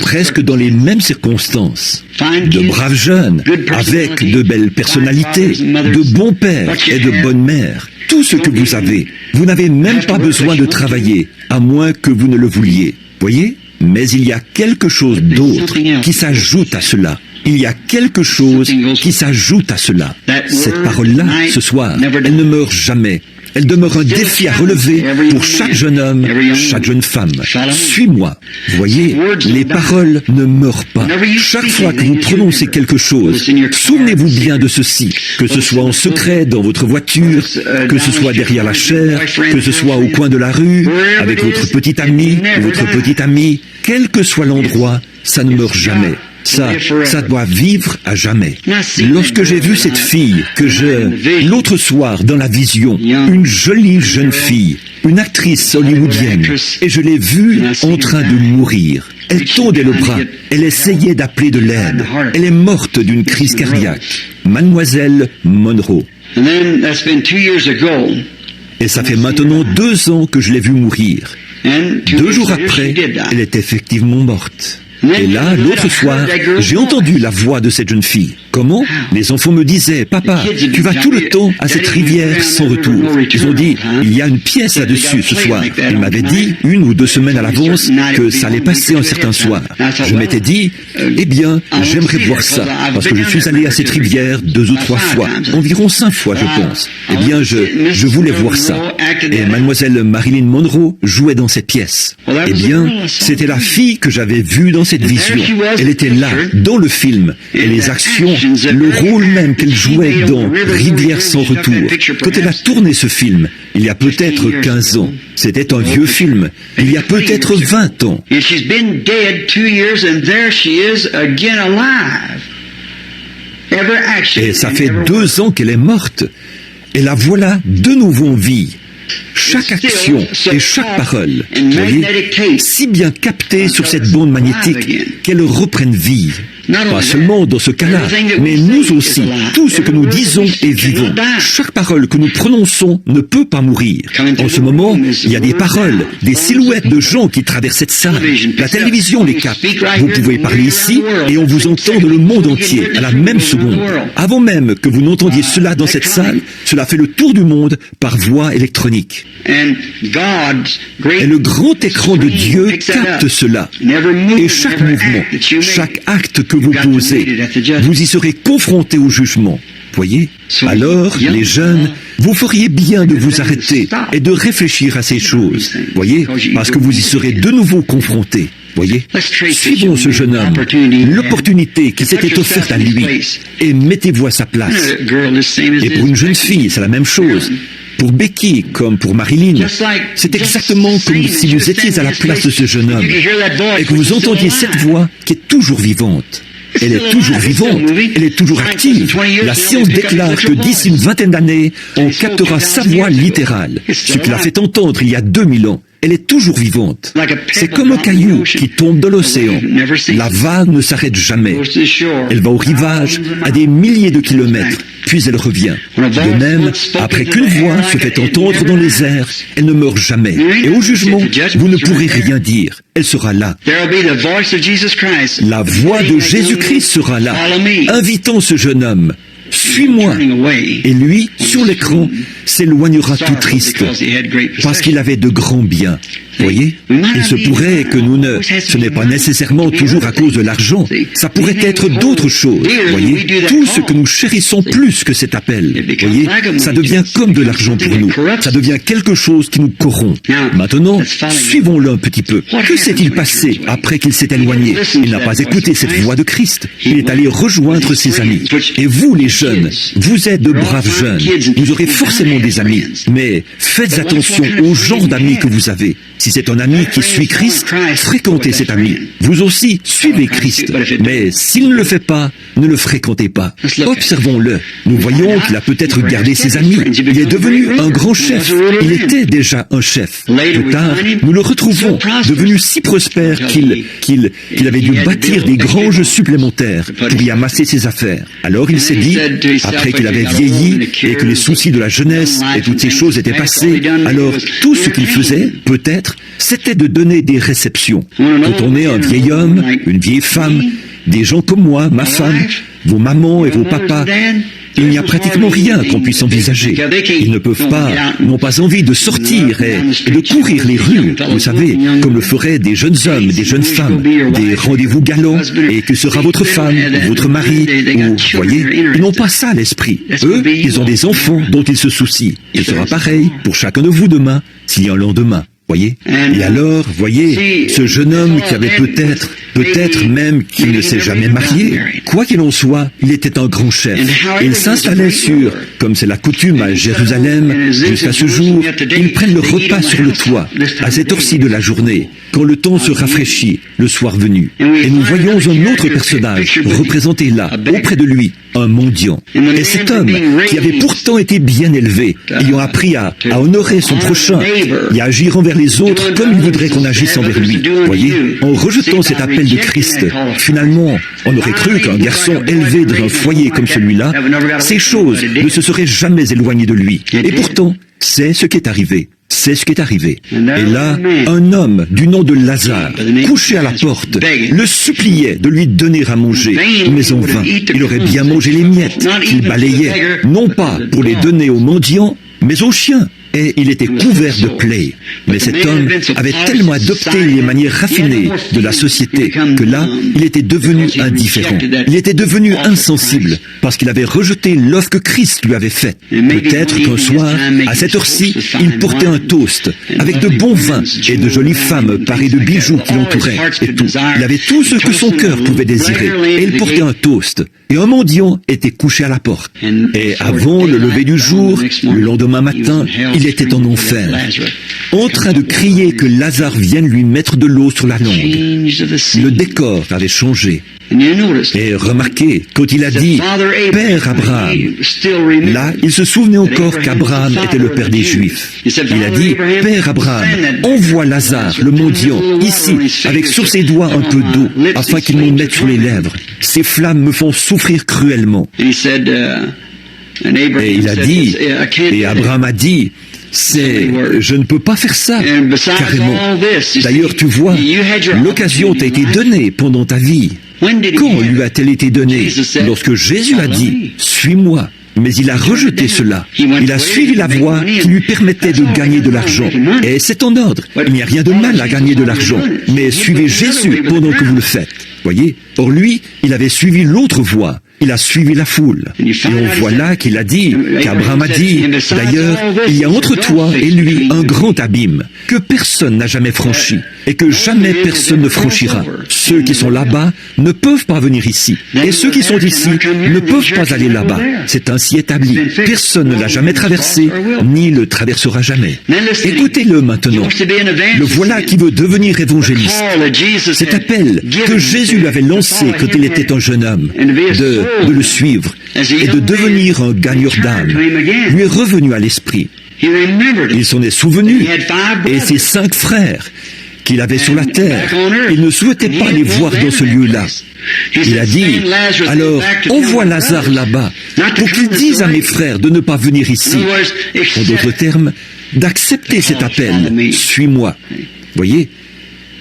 presque dans les mêmes circonstances. De braves jeunes, avec de belles personnalités, de bons pères et de bonnes mères. Tout ce que vous avez, vous n'avez même pas besoin de travailler, à moins que vous ne le vouliez. Voyez ? Mais il y a quelque chose d'autre qui s'ajoute à cela. Il y a quelque chose qui s'ajoute à cela. Cette parole-là, ce soir, elle ne meurt jamais. Elle demeure un défi à relever pour chaque jeune homme, chaque jeune femme. Suis-moi. Voyez, les paroles ne meurent pas. Chaque fois que vous prononcez quelque chose, souvenez-vous bien de ceci, que ce soit en secret dans votre voiture, que ce soit derrière la chaire, que ce soit au coin de la rue, avec votre petit ami ou votre petite amie, quel que soit l'endroit, ça ne meurt jamais. Ça doit vivre à jamais. Lorsque j'ai vu cette fille l'autre soir dans la vision, une jolie jeune fille, une actrice hollywoodienne, et je l'ai vue en train de mourir. Elle tendait le bras, elle essayait d'appeler de l'aide. Elle est morte d'une crise cardiaque. Mademoiselle Monroe. Et ça fait maintenant 2 ans que je l'ai vue mourir. 2 jours après, elle est effectivement morte. Et là, l'autre soir, j'ai entendu la voix de cette jeune fille. Comment ? Les enfants me disaient, « Papa, tu vas tout le temps à cette rivière sans retour. » Ils ont dit, « Il y a une pièce là-dessus ce soir. » Ils m'avaient dit, 1 ou 2 semaines à l'avance, que ça allait passer un certain soir. Je m'étais dit, eh bien, j'aimerais voir ça, parce que je suis allé à cette rivière 2 ou 3 fois, environ 5 fois, je pense. Eh bien, je voulais voir ça. Et mademoiselle Marilyn Monroe jouait dans cette pièce. Eh bien, c'était la fille que j'avais vue dans cette vision. Elle était là, dans le film, et les actions, le rôle même qu'elle jouait dans Rivière sans retour. Quand elle a tourné ce film, il y a peut-être 15 ans, c'était un vieux film, il y a peut-être 20 ans. Et ça fait 2 ans qu'elle est morte, et la voilà de nouveau en vie. Chaque action et chaque parole, voyez, si bien captée sur cette bande magnétique qu'elle reprenne vie. Pas seulement dans ce cas-là, mais nous aussi, tout ce que nous disons et vivons, chaque parole que nous prononçons ne peut pas mourir. En ce moment, il y a des paroles, des silhouettes de gens qui traversent cette salle. La télévision les capte. Vous pouvez parler ici et on vous entend dans le monde entier à la même seconde. Avant même que vous n'entendiez cela dans cette salle, cela fait le tour du monde par voie électronique. Et le grand écran de Dieu capte cela. Et chaque mouvement, chaque acte que vous posez, vous y serez confrontés au jugement. Voyez ? Alors, les jeunes, vous feriez bien de vous arrêter et de réfléchir à ces choses. Voyez ? Parce que vous y serez de nouveau confrontés. Voyez ? Suivons ce jeune homme, l'opportunité qui s'était offerte à lui, et mettez-vous à sa place. Et pour une jeune fille, c'est la même chose. Pour Becky, comme pour Marilyn, c'est exactement comme si vous étiez à la place de ce jeune homme et que vous entendiez cette voix qui est toujours vivante. Elle est toujours vivante, elle est toujours active. La science déclare que d'ici une vingtaine d'années, on captera sa voix littérale, ce qui l'a fait entendre il y a 2000 ans. Elle est toujours vivante. C'est comme un caillou qui tombe dans l'océan. La vague ne s'arrête jamais. Elle va au rivage à des milliers de kilomètres, puis elle revient. De même, après qu'une voix se fait entendre dans les airs, elle ne meurt jamais. Et au jugement, vous ne pourrez rien dire. Elle sera là. La voix de Jésus-Christ sera là, invitant ce jeune homme. Suis-moi. Et lui, sur l'écran, s'éloignera tout triste, parce qu'il avait de grands biens. Voyez ? Il se pourrait que ce n'est pas nécessairement toujours à cause de l'argent, ça pourrait être d'autres choses. Voyez ? Tout ce que nous chérissons plus que cet appel, voyez ? Ça devient comme de l'argent pour nous. Ça devient quelque chose qui nous corrompt. Maintenant, suivons-le un petit peu. Que s'est-il passé après qu'il s'est éloigné ? Il n'a pas écouté cette voix de Christ. Il est allé rejoindre ses amis. Et vous, les jeunes, vous êtes de braves jeunes. Vous aurez forcément des amis. Mais faites attention au genre d'amis que vous avez. Si c'est un ami qui suit Christ, fréquentez cet ami. Vous aussi, suivez Christ. Mais s'il ne le fait pas, ne le fréquentez pas. Observons-le. Nous voyons qu'il a peut-être gardé ses amis. Il est devenu un grand chef. Il était déjà un chef. Plus tard, nous le retrouvons, devenu si prospère qu'il avait dû bâtir des granges supplémentaires pour y amasser ses affaires. Alors il s'est dit, après qu'il avait vieilli et que les soucis de la jeunesse et toutes ces choses étaient passées, alors tout ce qu'il faisait, peut-être, c'était de donner des réceptions. Quand on est un vieil homme, une vieille femme, des gens comme moi, ma femme, vos mamans et vos papas, il n'y a pratiquement rien qu'on puisse envisager. Ils ne peuvent pas, n'ont pas envie de sortir et de courir les rues, vous savez, comme le feraient des jeunes hommes, des jeunes femmes, des rendez-vous galants, et que sera votre femme, votre mari, ou, voyez, ils n'ont pas ça à l'esprit. Eux, ils ont des enfants dont ils se soucient. Ce sera pareil pour chacun de vous demain, s'il y a un lendemain. Voyez? Et alors, voyez, ce jeune homme qui avait peut-être même qu'il ne s'est jamais marié, quoi qu'il en soit, il était un grand chef. Il s'installait comme c'est la coutume à Jérusalem, jusqu'à ce jour, ils prennent le repas sur le toit, à cette heure-ci de la journée, quand le temps se rafraîchit, le soir venu. Et nous voyons un autre personnage représenté là, auprès de lui, un mendiant. Et cet homme, qui avait pourtant été bien élevé, ayant appris à honorer son prochain et à agir envers les autres comme il voudrait qu'on agisse envers lui. Voyez, en rejetant cet appel de Christ, finalement, on aurait cru qu'un garçon élevé dans un foyer comme celui-là, ces choses ne se seraient jamais éloignées de lui. Et pourtant, c'est ce qui est arrivé. C'est ce qui est arrivé. Et là, un homme du nom de Lazare, couché à la porte, le suppliait de lui donner à manger, mais en vain. Il aurait bien mangé les miettes qu'il balayait, non pas pour les donner aux mendiants, mais aux chiens. Et il était couvert de plaies. Mais cet homme avait tellement adopté les manières raffinées de la société que là, il était devenu indifférent. Il était devenu insensible parce qu'il avait rejeté l'offre que Christ lui avait faite. Peut-être qu'un soir, à cette heure-ci, il portait un toast avec de bons vins et de jolies femmes parées de bijoux qui l'entouraient et tout. Il avait tout ce que son cœur pouvait désirer et il portait un toast. Et un mendiant était couché à la porte. Et avant le lever du jour, le lendemain matin, il était en enfer, en train de crier que Lazare vienne lui mettre de l'eau sur la langue. Le décor avait changé. Et remarquez, quand il a dit « Père Abraham », là, il se souvenait encore qu'Abraham était le père des Juifs. Il a dit « Père Abraham, envoie Lazare, le mendiant, ici, avec sur ses doigts un peu d'eau, afin qu'il m'en mette sur les lèvres. Ces flammes me font souffrir cruellement. » Et il a dit, et Abraham a dit, je ne peux pas faire ça, carrément. D'ailleurs, tu vois, l'occasion t'a été donnée pendant ta vie. Quand lui a-t-elle été donnée? Lorsque Jésus a dit, suis-moi. Mais il a rejeté cela. Il a suivi la voie qui lui permettait de gagner de l'argent. Et c'est en ordre. Il n'y a rien de mal à gagner de l'argent. Mais suivez Jésus pendant que vous le faites. Voyez? Or lui, il avait suivi l'autre voie. Il a suivi la foule. Et on voit là qu'il a dit, qu'Abraham a dit, d'ailleurs, il y a entre toi et lui un grand abîme que personne n'a jamais franchi et que jamais personne ne franchira. Ceux qui sont là-bas ne peuvent pas venir ici. Et ceux qui sont ici ne peuvent pas aller là-bas. C'est ainsi établi. Personne ne l'a jamais traversé, ni le traversera jamais. Écoutez-le maintenant. Le voilà qui veut devenir évangéliste. Cet appel que Jésus lui avait lancé quand il était un jeune homme, de le suivre et de devenir un gagneur d'âme, lui est revenu à l'esprit. Il s'en est souvenu, et ses 5 frères qu'il avait sur la terre, il ne souhaitait pas les voir dans ce lieu-là. Il a dit, alors envoie Lazare là-bas pour qu'il dise à mes frères de ne pas venir ici. En d'autres termes, d'accepter cet appel, suis-moi. Voyez?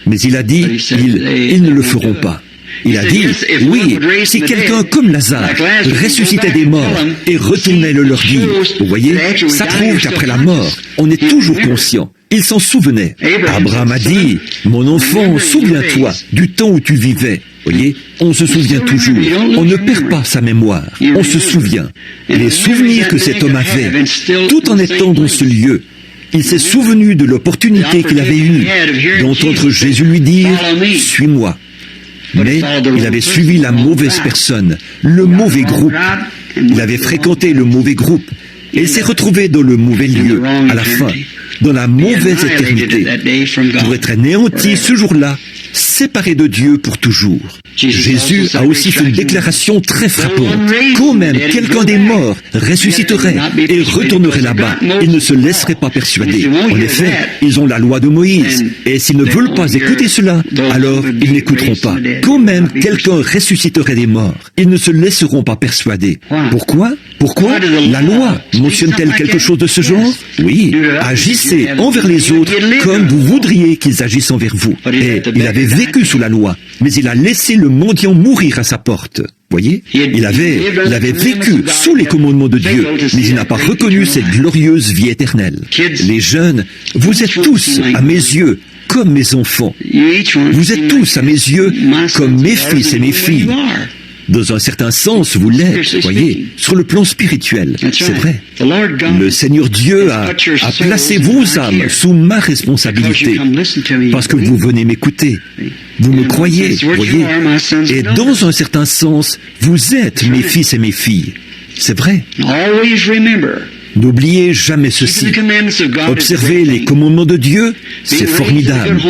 Mais il a dit, ils ne le feront pas. Il a dit, oui, si quelqu'un comme Lazare ressuscitait des morts et retournait le leur dire, vous voyez, ça prouve qu'après la mort, on est toujours conscient. Il s'en souvenait. Abraham a dit, mon enfant, souviens-toi du temps où tu vivais. Voyez, on se souvient toujours. On ne perd pas sa mémoire. On se souvient. Les souvenirs que cet homme avait, tout en étant dans ce lieu, il s'est souvenu de l'opportunité qu'il avait eue d'entendre Jésus lui dire, suis-moi. Mais il avait suivi la mauvaise personne, le mauvais groupe. Il avait fréquenté le mauvais groupe. Et il s'est retrouvé dans le mauvais lieu, à la fin, dans la mauvaise éternité, pour être anéanti ce jour-là, séparé de Dieu pour toujours. Jésus a aussi fait une déclaration très frappante. Quand même quelqu'un des morts ressusciterait et retournerait là-bas, il ne se laisserait pas persuader. En effet, ils ont la loi de Moïse, et s'ils ne veulent pas écouter cela, alors ils n'écouteront pas. Quand même quelqu'un ressusciterait des morts, ils ne se laisseront pas persuader. Pourquoi? Pourquoi la loi mentionne-t-elle quelque chose de ce genre? Oui, agissez envers les autres comme vous voudriez qu'ils agissent envers vous. Et il avait vécu sous la loi, mais il a laissé le mendiant mourir à sa porte. Voyez, il avait vécu sous les commandements de Dieu, mais il n'a pas reconnu cette glorieuse vie éternelle. Les jeunes, vous êtes tous, à mes yeux, comme mes enfants. Vous êtes tous, à mes yeux, comme mes fils et mes filles. Dans un certain sens, vous l'êtes, voyez, sur le plan spirituel, c'est vrai. Le Seigneur Dieu a placé vos âmes sous ma responsabilité, parce que vous venez m'écouter. Vous me croyez, voyez. Et dans un certain sens, vous êtes mes fils et mes filles. C'est vrai. N'oubliez jamais ceci. Observez les commandements de Dieu, c'est formidable.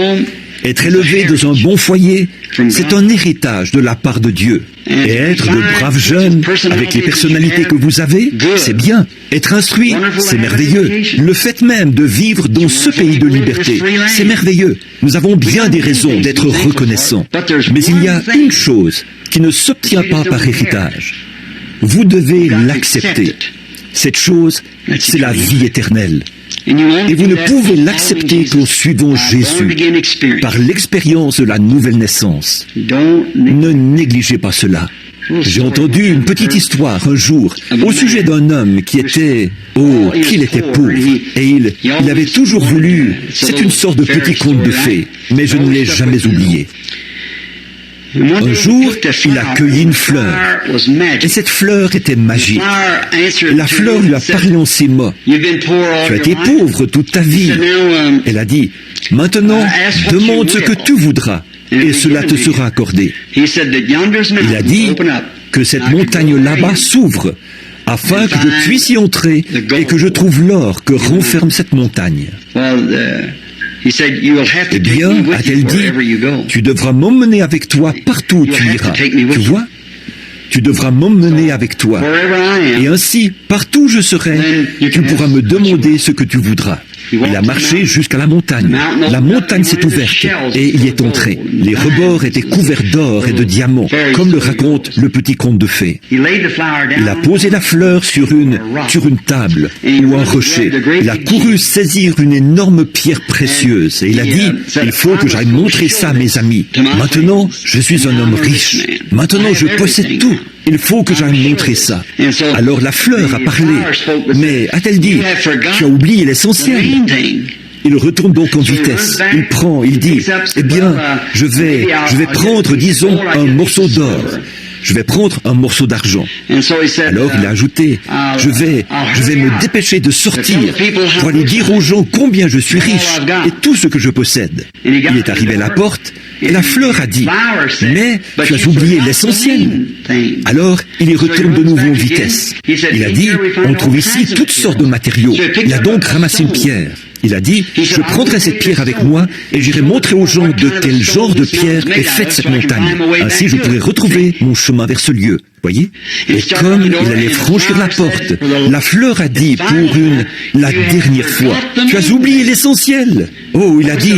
Être élevé dans un bon foyer, c'est un héritage de la part de Dieu. Et être de braves jeunes, avec les personnalités que vous avez, c'est bien. Être instruit, c'est merveilleux. Le fait même de vivre dans ce pays de liberté, c'est merveilleux. Nous avons bien des raisons d'être reconnaissants. Mais il y a une chose qui ne s'obtient pas par héritage. Vous devez l'accepter. Cette chose, c'est la vie éternelle. Et vous ne pouvez l'accepter qu'en suivant Jésus, par l'expérience de la nouvelle naissance. Ne négligez pas cela. J'ai entendu une petite histoire un jour au sujet d'un homme qui était, qu'il était pauvre. Et il avait toujours voulu, c'est une sorte de petit conte de fées, mais je ne l'ai jamais oublié. Un jour, il a cueilli une fleur, et cette fleur était magique. Et la fleur lui a parlé en ces mots. Tu as été pauvre toute ta vie. Elle a dit, maintenant, demande ce que tu voudras, et cela te sera accordé. Il a dit que cette montagne là-bas s'ouvre, afin que je puisse y entrer, et que je trouve l'or que renferme cette montagne. Eh bien, a-t-elle dit, tu devras m'emmener avec toi partout où tu iras. Tu vois? Tu devras m'emmener avec toi. Et ainsi, partout où je serai, tu pourras me demander ce que tu voudras. Il a marché jusqu'à la montagne. La montagne s'est ouverte et il y est entré. Les rebords étaient couverts d'or et de diamants, comme le raconte le petit conte de fées. Il a posé la fleur sur une table ou un rocher. Il a couru saisir une énorme pierre précieuse et il a dit, il faut que j'aille montrer ça à mes amis. Maintenant, je suis un homme riche. Maintenant, je possède tout. Il faut que j'aille montrer ça. Alors la fleur a parlé. Mais a-t-elle dit, tu as oublié l'essentiel? Il retourne donc en vitesse. Il dit, eh bien, je vais prendre, disons, un morceau d'or. Je vais prendre un morceau d'argent. Alors il a ajouté, je vais me dépêcher de sortir pour aller dire aux gens combien je suis riche et tout ce que je possède. Il est arrivé à la porte et la fleur a dit, mais tu as oublié l'essentiel. Alors il y retourne de nouveau en vitesse. Il a dit, on trouve ici toutes sortes de matériaux. Il a donc ramassé une pierre. Il a dit, je prendrai cette pierre avec moi et j'irai montrer aux gens de quel genre de pierre est faite cette montagne. Ainsi, je pourrai retrouver mon chemin vers ce lieu. Voyez? Et comme il allait franchir la porte, la fleur a dit la dernière fois, tu as oublié l'essentiel. Oh, il a dit,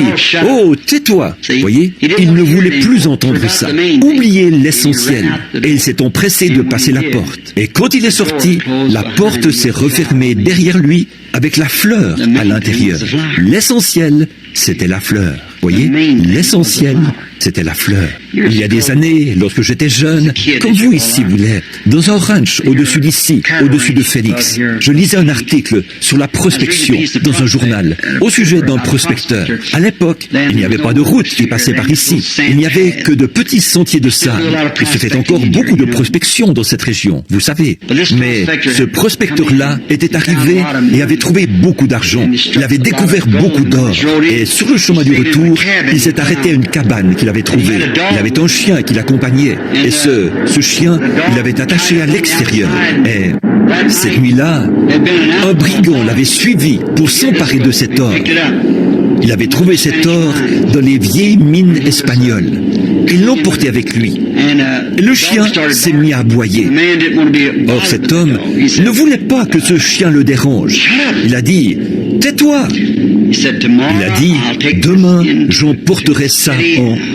oh, tais-toi. Voyez? Il ne voulait plus entendre ça. Oubliez l'essentiel. Et il s'est empressé de passer la porte. Et quand il est sorti, la porte s'est refermée derrière lui avec la fleur à l'intérieur. L'essentiel, c'était la fleur. Voyez, l'essentiel, c'était la fleur. Il y a des années, lorsque j'étais jeune, comme vous ici vous l'êtes, dans un ranch au-dessus d'ici, au-dessus de Phoenix, je lisais un article sur la prospection dans un journal, au sujet d'un prospecteur. À l'époque, il n'y avait pas de route qui passait par ici. Il n'y avait que de petits sentiers de sable. Il se fait encore beaucoup de prospection dans cette région, vous savez. Mais ce prospecteur-là était arrivé et avait trouvé beaucoup d'argent. Il avait découvert beaucoup d'or. Et sur le chemin du retour, il s'est arrêté à une cabane qu'il avait trouvé. Il avait un chien qui l'accompagnait. Et ce chien, il l'avait attaché à l'extérieur. Et cette nuit-là, un brigand l'avait suivi pour s'emparer de cet or. Il avait trouvé cet or dans les vieilles mines espagnoles. Il l'emportait avec lui. Et le chien s'est mis à aboyer. Or cet homme ne voulait pas que ce chien le dérange. Il a dit, « Tais-toi !» Il a dit, « Demain, j'emporterai ça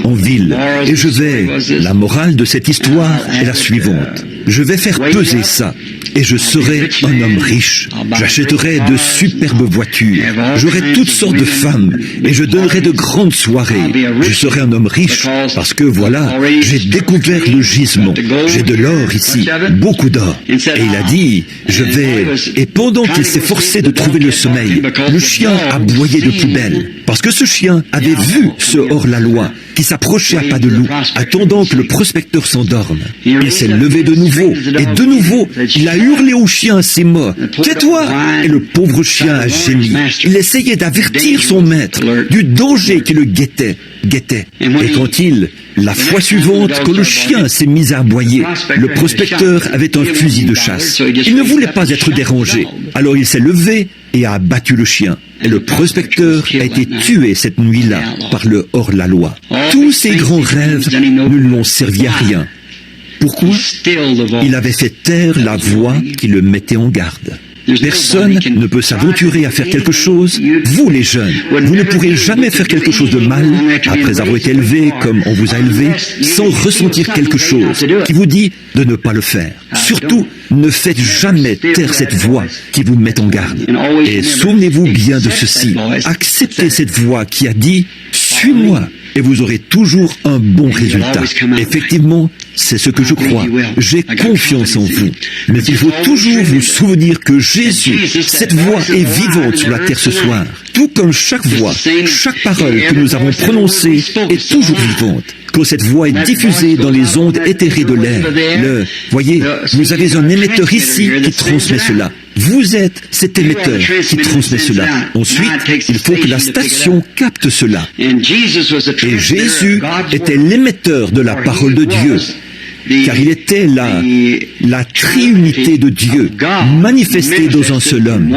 en ville. Et je vais... » La morale de cette histoire est la suivante. Je vais faire peser ça. Et je serai un homme riche. J'achèterai de superbes voitures. J'aurai toutes sortes de femmes. Et je donnerai de grandes soirées. Je serai un homme riche parce que voilà, j'ai découvert le gisement. J'ai de l'or ici, beaucoup d'or. Et il a dit, je vais... Et pendant qu'il s'efforçait de trouver le sommeil, le chien aboyait de plus belle. Parce que ce chien avait vu ce hors-la-loi qui s'approchait à pas de loup, attendant que le prospecteur s'endorme. Il s'est levé de nouveau, et de nouveau, il a hurlé au chien ces mots. « Tais-toi !» Et le pauvre chien a gémi. Il essayait d'avertir son maître du danger qui le guettait. Et quand la fois suivante, quand le chien s'est mis à aboyer, le prospecteur avait un fusil de chasse. Il ne voulait pas être dérangé. Alors il s'est levé et a abattu le chien. Et le prospecteur a été tué cette nuit-là par le hors-la-loi. Tous ces grands rêves ne l'ont servi à rien. Pourquoi? Il avait fait taire la voix qui le mettait en garde. Personne ne peut s'aventurer à faire quelque chose. Vous, les jeunes, vous ne pourrez jamais faire quelque chose de mal après avoir été élevé comme on vous a élevé, sans ressentir quelque chose qui vous dit de ne pas le faire. Surtout, ne faites jamais taire cette voix qui vous met en garde. Et souvenez-vous bien de ceci. Acceptez cette voix qui a dit « Suis-moi ». Et vous aurez toujours un bon résultat. Effectivement, c'est ce que je crois. J'ai confiance en vous. Mais il faut toujours vous souvenir que Jésus, cette voix est vivante sur la terre ce soir. Tout comme chaque voix, chaque parole que nous avons prononcée est toujours vivante. Quand cette voix est diffusée dans les ondes éthérées de l'air, voyez, vous avez un émetteur ici qui transmet cela. Vous êtes cet émetteur qui transmet cela. Ensuite, il faut que la station capte cela. Et Jésus était l'émetteur de la parole de Dieu. Car il était la triunité de Dieu, manifestée dans un seul homme.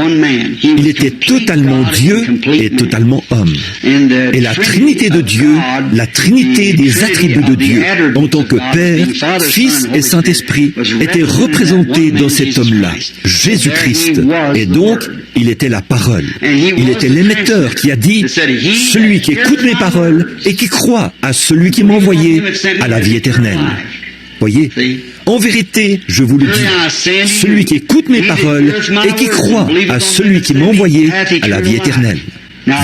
Il était totalement Dieu et totalement homme. Et la Trinité de Dieu, la Trinité des attributs de Dieu, en tant que Père, Fils et Saint-Esprit, était représentée dans cet homme-là, Jésus-Christ. Et donc, il était la parole. Il était l'émetteur qui a dit, « Celui qui écoute mes paroles et qui croit à celui qui m'a envoyé a la vie éternelle. » Voyez, en vérité, je vous le dis, celui qui écoute mes paroles et qui croit à celui qui m'a envoyé a la vie éternelle.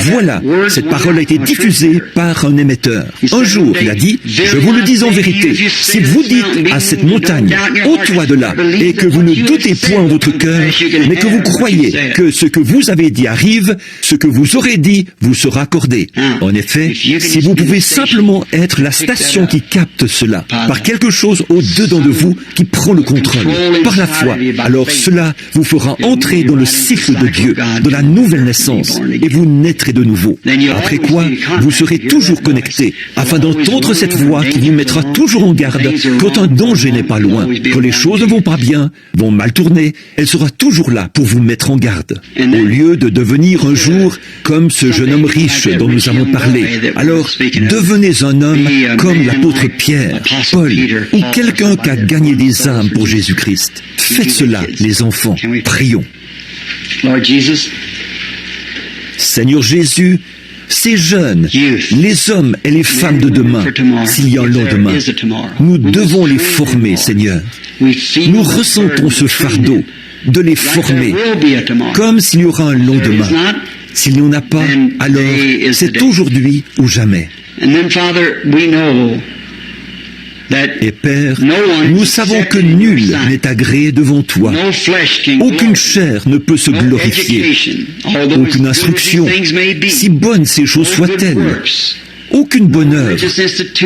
Voilà, cette parole a été diffusée par un émetteur. Un jour, il a dit, je vous le dis en vérité, si vous dites à cette montagne, ôte-toi de là, et que vous ne doutez point en votre cœur, mais que vous croyez que ce que vous avez dit arrive, ce que vous aurez dit vous sera accordé. En effet, si vous pouvez simplement être la station qui capte cela, par quelque chose au-dedans de vous qui prend le contrôle, par la foi, alors cela vous fera entrer dans le cycle de Dieu, dans la nouvelle naissance, et vous naîtrez de nouveau. Après quoi, vous serez toujours connecté, afin d'entendre cette voix qui vous mettra toujours en garde quand un danger n'est pas loin, quand les choses ne vont pas bien, vont mal tourner, elle sera toujours là pour vous mettre en garde. Au lieu de devenir un jour comme ce jeune homme riche dont nous avons parlé, alors devenez un homme comme l'apôtre Pierre, Paul, ou quelqu'un qui a gagné des âmes pour Jésus-Christ. Faites cela, les enfants. Prions. Seigneur Jésus, ces jeunes, les hommes et les femmes de demain, s'il y a un lendemain, nous devons les former, Seigneur. Nous ressentons ce fardeau de les former, comme s'il y aura un lendemain. S'il n'y en a pas, alors c'est aujourd'hui ou jamais. Et Père, nous savons que nul n'est agréé devant toi. Aucune chair ne peut se glorifier. Aucune instruction, si bonnes ces choses soient-elles. Aucune bonne œuvre,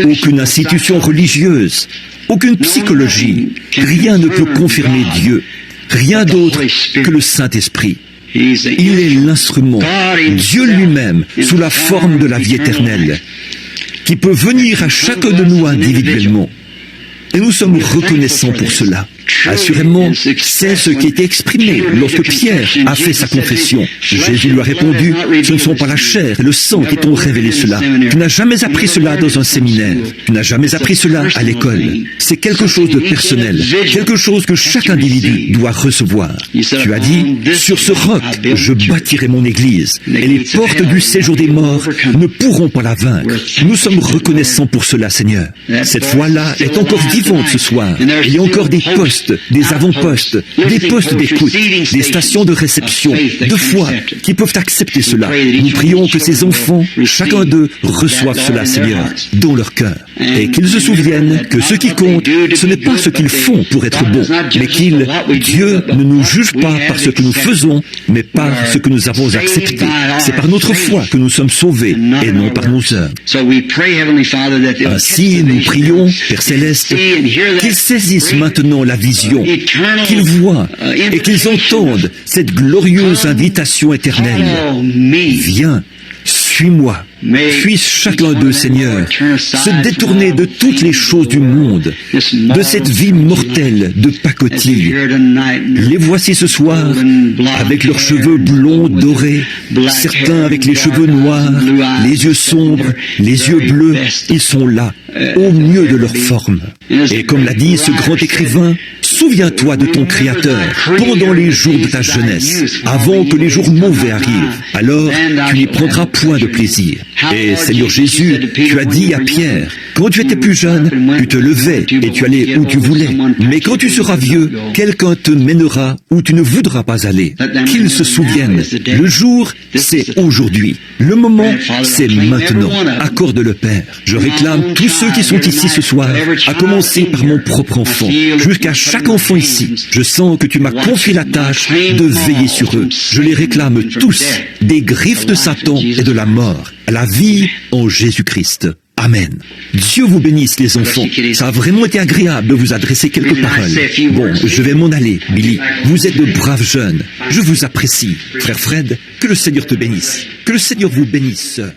aucune institution religieuse, aucune psychologie. Rien ne peut confirmer Dieu. Rien d'autre que le Saint-Esprit. Il est l'instrument, Dieu lui-même, sous la forme de la vie éternelle. qui peut venir à chacun de nous individuellement. Et nous sommes reconnaissants pour cela. Assurément, c'est ce qui était exprimé lorsque Pierre a fait sa confession. Jésus lui a répondu, ce ne sont pas la chair et le sang qui t'ont révélé cela. Tu n'as jamais appris cela dans un séminaire. Tu n'as jamais appris cela à l'école. C'est quelque chose de personnel, quelque chose que chaque individu doit recevoir. Tu as dit, sur ce roc, je bâtirai mon église, et les portes du séjour des morts ne pourront pas la vaincre. Nous sommes reconnaissants pour cela, Seigneur. Cette foi-là est encore vivante ce soir. Il y a encore des postes, des avant-postes, des postes d'écoute, des stations de réception, de foi, qui peuvent accepter cela. Nous prions que ces enfants, chacun d'eux, reçoivent cela, Seigneur, dans leur cœur. Et qu'ils se souviennent que ce qui compte, ce n'est pas ce qu'ils font pour être bons, mais Dieu ne nous juge pas par ce que nous faisons, mais par ce que nous avons accepté. C'est par notre foi que nous sommes sauvés, et non par nos œuvres. Ainsi, nous prions, Père Céleste, qu'ils saisissent maintenant la vision, qu'ils voient et qu'ils entendent cette glorieuse invitation éternelle. Viens, suis-moi. Puisse chacun d'eux, Seigneur, se détourner de toutes les choses du monde, de cette vie mortelle de pacotille. Les voici ce soir, avec leurs cheveux blonds dorés, certains avec les cheveux noirs, les yeux sombres, les yeux bleus, ils sont là, au mieux de leur forme. Et comme l'a dit ce grand écrivain, souviens-toi de ton Créateur pendant les jours de ta jeunesse, avant que les jours mauvais arrivent. Alors, tu n'y prendras point de plaisir. Et Seigneur Jésus, tu as dit à Pierre, quand tu étais plus jeune, tu te levais et tu allais où tu voulais. Mais quand tu seras vieux, quelqu'un te mènera où tu ne voudras pas aller. Qu'ils se souviennent, le jour, c'est aujourd'hui. Le moment, c'est maintenant. Accorde-le, Père. Je réclame tous ceux qui sont ici ce soir, à commencer par mon propre enfant, jusqu'à chaque enfant ici. Je sens que tu m'as confié la tâche de veiller sur eux. Je les réclame tous, des griffes de Satan et de la mort, à la vie en Jésus-Christ. Amen. Dieu vous bénisse, les enfants. Ça a vraiment été agréable de vous adresser quelques paroles. Bon, je vais m'en aller, Billy. Vous êtes de braves jeunes. Je vous apprécie. Frère Fred, que le Seigneur te bénisse. Que le Seigneur vous bénisse, sœur.